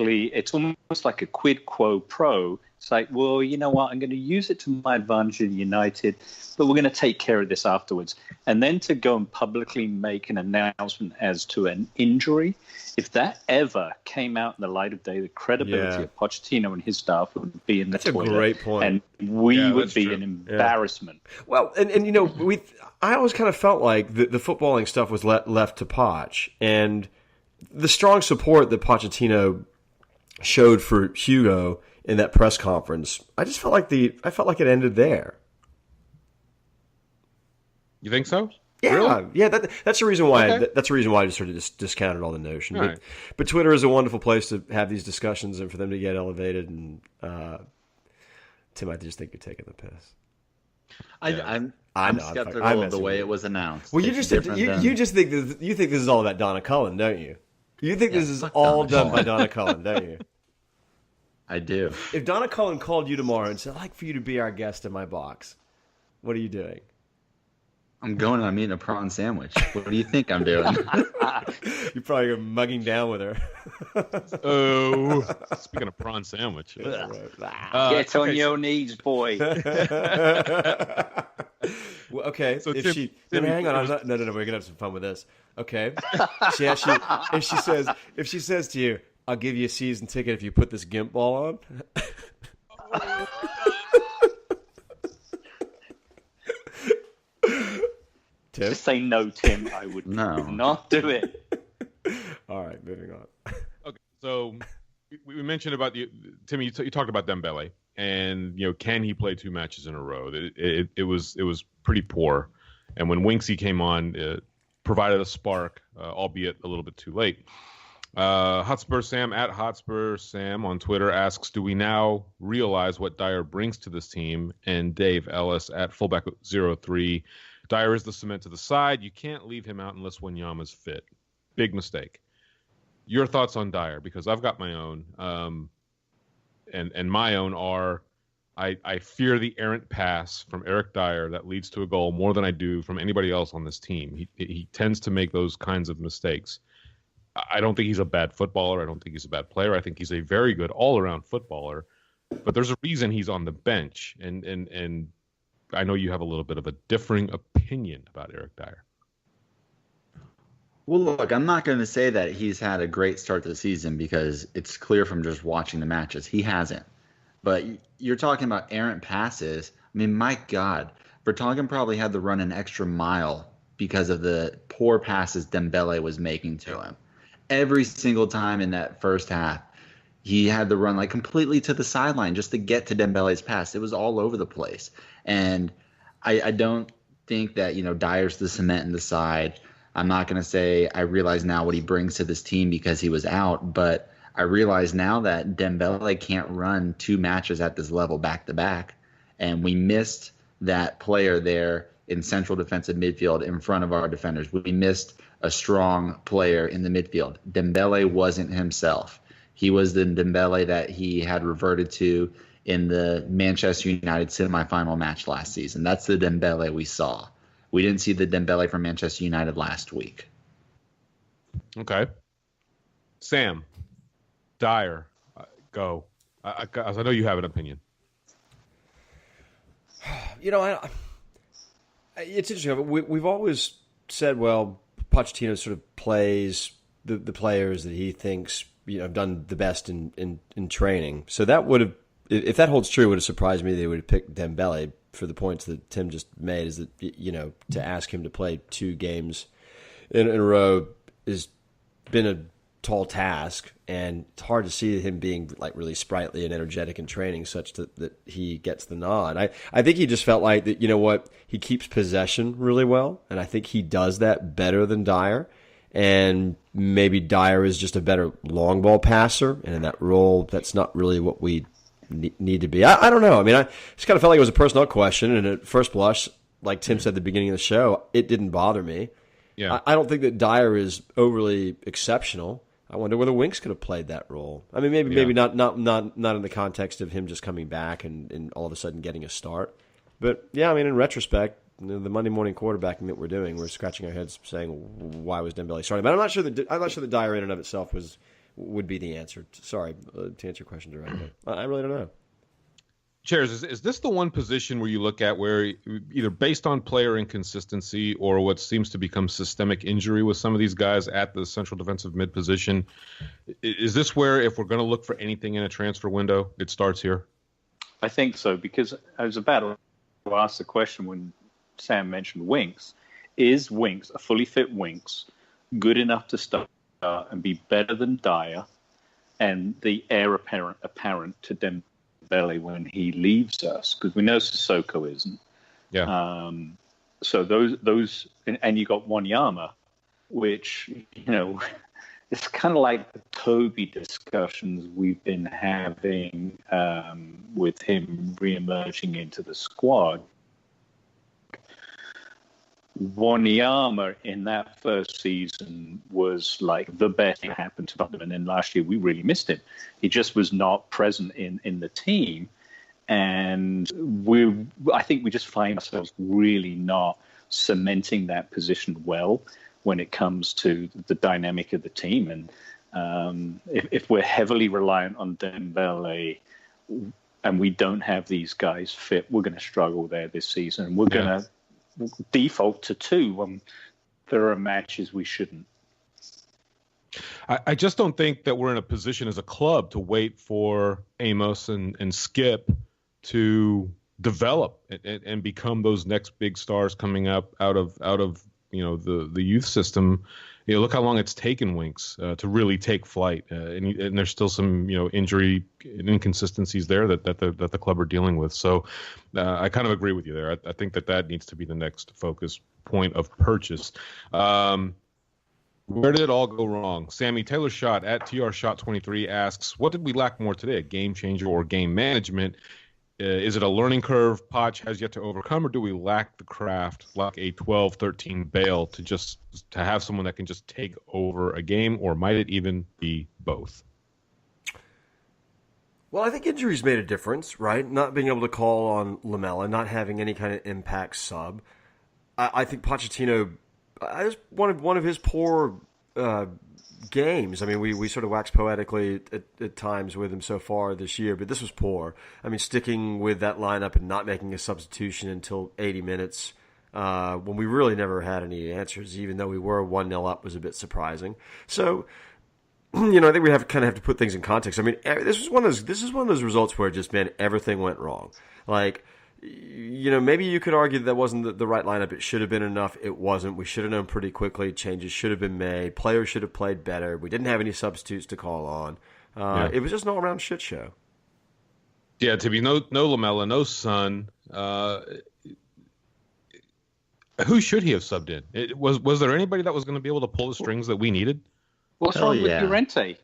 publicly, it's almost like a quid quo pro. It's like, well, you know what? I'm going to use it to my advantage in United, but we're going to take care of this afterwards. And then to go and publicly make an announcement as to an injury, if that ever came out in the light of day, the credibility of Pochettino and his staff would be in the toilet. That's a great point. And we would be an embarrassment. Yeah. Well, and you know, I always kind of felt like the footballing stuff was left to Poch, and the strong support that Pochettino showed for Hugo in that press conference, I felt like it ended there. You think so? Yeah, really? Yeah. That's the reason why. Okay. That's the reason why I just sort of discounted all the notion. All but Twitter is a wonderful place to have these discussions and for them to get elevated. And Tim, I just think you're taking the piss. I'm skeptical of the way it was announced. Well, you just think this is all about Donna Cullen, don't you? You think this is all done by Donna Cullen, don't you? I do. If Donna Cullen called you tomorrow and said, "I'd like for you to be our guest in my box," what are you doing? I'm going and I'm eating a prawn sandwich. What do you think I'm doing? You're probably mugging down with her. Oh, speaking of prawn sandwich. Get on your knees, boy. Well, okay. So hang on. No. We're gonna have some fun with this. Okay. If she says to you, "I'll give you a season ticket if you put this gimp ball on." Tim? Just say no, Tim. I would not do it. All right, moving on. Okay, so we mentioned about Tim. You talked about Dembele, and can he play 2 matches in a row? It was pretty poor, and when Winksy came on, it provided a spark, albeit a little bit too late. Hotspur Sam at Hotspur Sam on Twitter asks, "Do we now realize what Dyer brings to this team?" And Dave Ellis at fullback 03. Dyer is the cement to the side. You can't leave him out unless Wanyama's fit. Big mistake. Your thoughts on Dyer? Because I've got my own. And my own are, I fear the errant pass from Eric Dyer that leads to a goal more than I do from anybody else on this team. He tends to make those kinds of mistakes. I don't think he's a bad footballer. I don't think he's a bad player. I think he's a very good all-around footballer. But there's a reason he's on the bench. And I know you have a little bit of a differing opinion about Eric Dyer. Well, look, I'm not going to say that he's had a great start to the season because it's clear from just watching the matches. He hasn't. But you're talking about errant passes. I mean, my God, Vertonghen probably had to run an extra mile because of the poor passes Dembele was making to him. Every single time in that first half, he had to run like completely to the sideline just to get to Dembele's pass. It was all over the place. And I don't think that, Dyer's the cement in the side. I'm not going to say I realize now what he brings to this team because he was out, but I realize now that Dembele can't run 2 matches at this level back to back. And we missed that player there in central defensive midfield in front of our defenders. We missed a strong player in the midfield. Dembele wasn't himself. He was the Dembele that he had reverted to in the Manchester United semifinal match last season. That's the Dembele we saw. We didn't see the Dembele from Manchester United last week. Okay. Sam, Dyer, go. I know you have an opinion. It's interesting. We've always said, well, Pochettino sort of plays the players that he thinks have done the best in training. So that would have, if that holds true, it would have surprised me they would have picked Dembele for the points that Tim just made. Is that to ask him to play 2 games in a row has been a tall task, and it's hard to see him being like really sprightly and energetic in training such that he gets the nod. I think he just felt like that, he keeps possession really well, and I think he does that better than Dyer. And maybe Dyer is just a better long ball passer, and in that role, that's not really what we need to be. I don't know. I mean, I just kind of felt like it was a personnel question, and at first blush, like Tim said at the beginning of the show, it didn't bother me. Yeah. I don't think that Dyer is overly exceptional. I wonder whether Winks could have played that role. I mean, maybe not in the context of him just coming back and all of a sudden getting a start. But yeah, I mean, in retrospect, the Monday morning quarterbacking that we're doing, we're scratching our heads saying, why was Dembele starting? But I'm not sure that Dyer in and of itself was would be the answer. Sorry to answer your question directly. I really don't know. Chairs, is this the one position where you look at where either based on player inconsistency or what seems to become systemic injury with some of these guys at the central defensive mid position, is this where if we're going to look for anything in a transfer window, it starts here? I think so, because I was about to ask the question when Sam mentioned Winks. Is Winks, a fully fit Winks, good enough to start and be better than Dyer and the heir apparent to Dembele when he leaves us? Because we know Sissoko isn't. Yeah. So those, and you got Wanyama, which, it's kind of like the Toby discussions we've been having with him reemerging into the squad. Wanyama in that first season was like the best thing that happened to Tottenham, and then last year we really missed him. He just was not present in the team, and I think we just find ourselves really not cementing that position well when it comes to the dynamic of the team. And if we're heavily reliant on Dembele and we don't have these guys fit, we're going to struggle there this season. We're going to default to 2 when there are matches we shouldn't. I just don't think that we're in a position as a club to wait for Amos and Skip to develop and become those next big stars coming up out of the youth system. Look how long it's taken Winks to really take flight, and there's still some injury and inconsistencies there that the club are dealing with. So I kind of agree with you there. I think that needs to be the next focus point of purchase. Where did it all go wrong? Sammy Taylor Shot at TR Shot 23 asks, what did we lack more today? A game changer or game management? Is it a learning curve Poch has yet to overcome, or do we lack the craft, like a 12-13 Bale, to have someone that can just take over a game, or might it even be both? Well, I think injuries made a difference, right? Not being able to call on Lamela, not having any kind of impact sub. I think Pochettino, one of his poor games. I mean, we sort of wax poetically at times with him so far this year, but this was poor. I mean, sticking with that lineup and not making a substitution until 80 minutes when we really never had any answers, even though we were 1-0 up, was a bit surprising. So, I think we have to put things in context. I mean, this is one of those results where just, man, everything went wrong. Like, maybe you could argue that wasn't the right lineup. It should have been enough. It wasn't. We should have known pretty quickly. Changes should have been made. Players should have played better. We didn't have any substitutes to call on. It was just an all-around shit show. Yeah, to be no Lamela, no Son. Who should he have subbed in? Was there anybody that was going to be able to pull the strings that we needed? What's wrong with Llorente?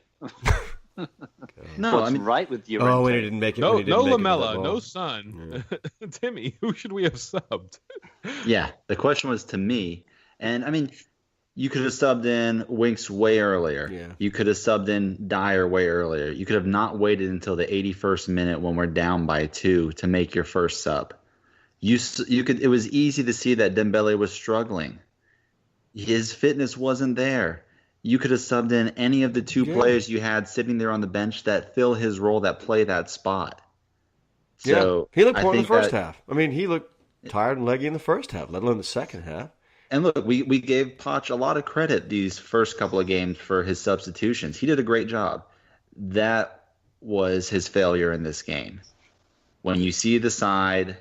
No, What's right with Llorente? Oh, when he didn't make it. No Lamela, no Son. Yeah. Timmy, who should we have subbed? Yeah, the question was to me. And, I mean, you could have subbed in Winks way earlier. Yeah. You could have subbed in Dyer way earlier. You could have not waited until the 81st minute when we're down by 2 to make your first sub. It was easy to see that Dembele was struggling. His fitness wasn't there. You could have subbed in any of the 2 players you had sitting there on the bench that fill his role, that play that spot. So he looked poor in the first half. I mean, he looked tired and leggy in the first half, let alone the second half. And look, we gave Poch a lot of credit these first couple of games for his substitutions. He did a great job. That was his failure in this game. When you see the side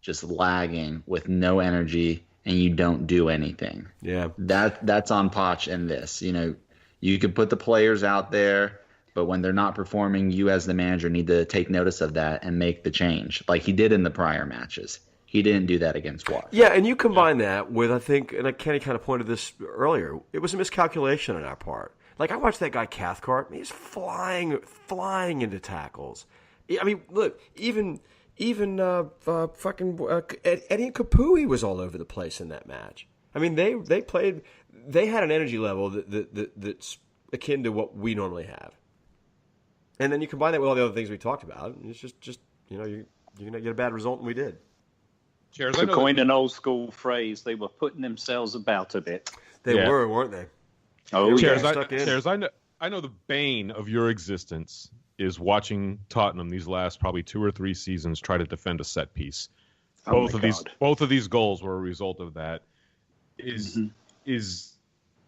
just lagging with no energy and you don't do anything. Yeah. That's on Poch in this. You could put the players out there, but when they're not performing, you as the manager need to take notice of that and make the change, like he did in the prior matches. He didn't do that against Watford. Yeah, and you combine that with, I think, and Kenny kind of pointed this earlier, it was a miscalculation on our part. Like, I watched that guy Cathcart, he's flying into tackles. I mean, look, even Eddie Capuy was all over the place in that match. I mean, they had an energy level that's akin to what we normally have. And then you combine that with all the other things we talked about, and it's just you're going to get a bad result, and we did. To coin an old school phrase, they were putting themselves about a bit. They were, weren't they? Oh, Chairs, yeah. I know the bane of your existence is watching Tottenham these last probably 2 or 3 seasons try to defend a set piece. Both of these goals were a result of that. Is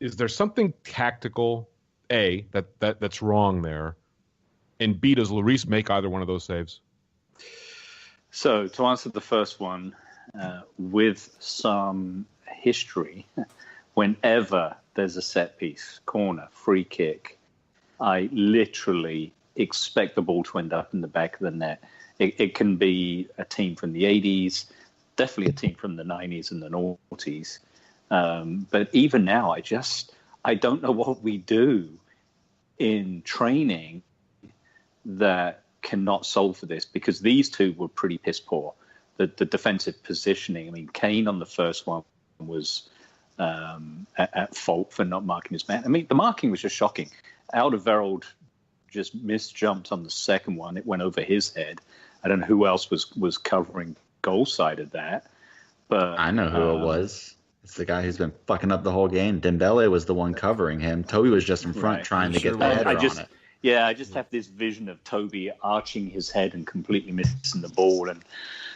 there something tactical that's wrong there? And B, does Lloris make either one of those saves? So to answer the first one, with some history, whenever there's a set piece, corner, free kick, I literally expect the ball to end up in the back of the net. It can be a team from the 80s, definitely a team from the 90s and the noughties. But even now, I don't know what we do in training that cannot solve for this, because these two were pretty piss poor. The defensive positioning, I mean, Kane on the first one was at fault for not marking his man. I mean, the marking was just shocking. Alderweireld just misjumped on the second one. It went over his head. I don't know who else was covering goal side of that. But I know who it was. It's the guy who's been fucking up the whole game. Dembele was the one covering him. Toby was just in front trying to get the header on it. Yeah, I just have this vision of Toby arching his head and completely missing the ball, and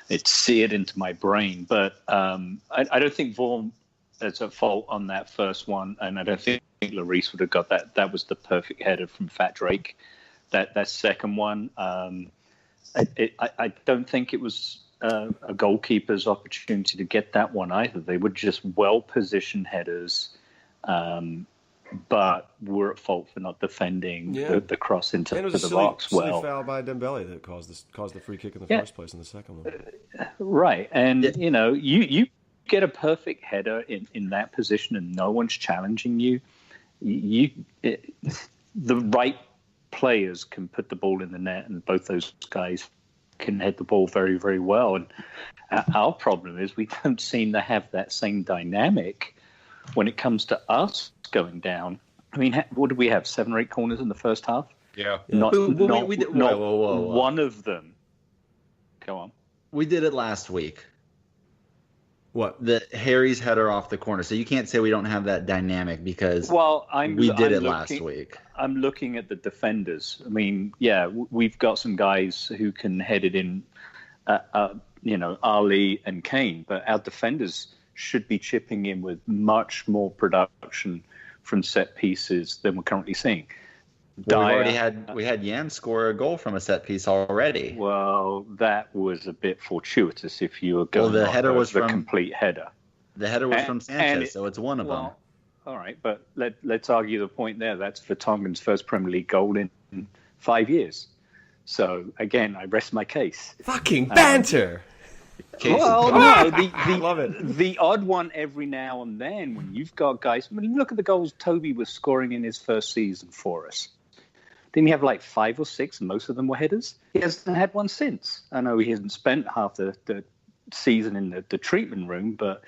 it's seared into my brain. But I don't think Vaughan is at fault on that first one, and I don't think Lloris would have got that. That was the perfect header from Fat Drake. That second one, I don't think it was a goalkeeper's opportunity to get that one either. They were just well-positioned headers, but were at fault for not defending the cross into the box well. It was a foul by Dembele that caused the free kick in the first place in the second one. Right, and you get a perfect header in that position and no one's challenging you. The right players can put the ball in the net, and both those guys can head the ball very, very well. And our problem is we don't seem to have that same dynamic when it comes to us going down. I mean, what did we have? 7 or 8 corners in the first half? Yeah. Not Whoa. one of them. Go on. We did it last week. What? The Harry's header off the corner. So you can't say we don't have that dynamic because we did it last week. I'm looking at the defenders. I mean, we've got some guys who can head it in, Ali and Kane, but our defenders should be chipping in with much more production from set pieces than we're currently seeing. Well, we had Jan score a goal from a set piece already. Well, that was a bit fortuitous if you were going the header was from complete header. The header was from Sanchez, so it's one of them. All right, but let's argue the point there. That's Vertonghen's first Premier League goal in 5 So again, I rest my case. Fucking banter. Well, no, I love it. The odd one every now and then when you've got guys. I mean, look at the goals Toby was scoring in his first season for us. Didn't he have like 5 or 6, and most of them were headers? He hasn't had one since. I know he hasn't spent half the season in the treatment room, but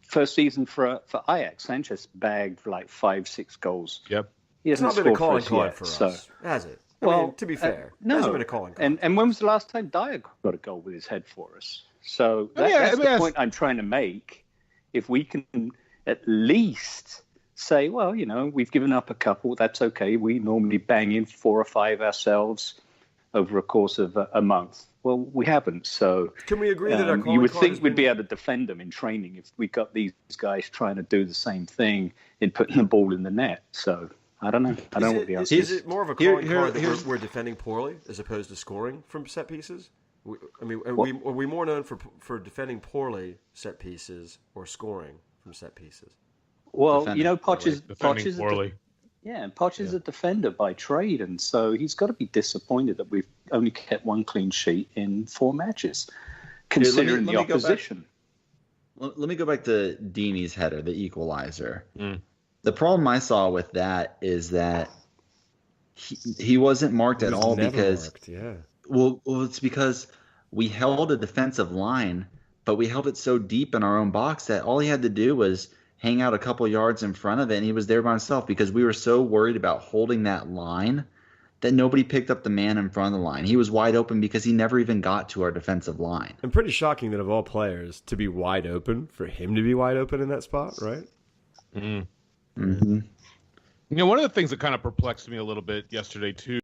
first season for Ajax, Sanchez bagged like 5-6 goals. Yep. He hasn't it's not been a calling card for us, has it? I mean, to be fair, no. It hasn't been a calling card. And when was the last time Dyer got a goal with his head for us? So that's the point I'm trying to make. If we can at least say, well, we've given up a couple, that's okay. We normally bang in 4 or 5 ourselves over a course of a month. Well, we haven't. So can we agree that our calling you would card think we'd be able to defend them in training if we got these guys trying to do the same thing in putting the ball in the net. So I don't know. I don't know what the answer is. Is it more of a calling card that we're defending poorly as opposed to scoring from set pieces? Are we more known for defending poorly set pieces or scoring from set pieces? Well, Poch is poorly. Poch is a defender by trade, and so he's got to be disappointed that we've only kept 1 clean sheet in 4 matches, considering the opposition. Let me go back to Deeney's header, the equalizer. The problem I saw with that is that he wasn't marked at all because well, it's because we held a defensive line, but we held it so deep in our own box that all he had to do was hang out a couple yards in front of it, and he was there by himself because we were so worried about holding that line that nobody picked up the man in front of the line. He was wide open because he never even got to our defensive line. And pretty shocking that of all players to be wide open, for him to be wide open in that spot, right? Mm-hmm. You know, one of the things that kind of perplexed me a little bit yesterday too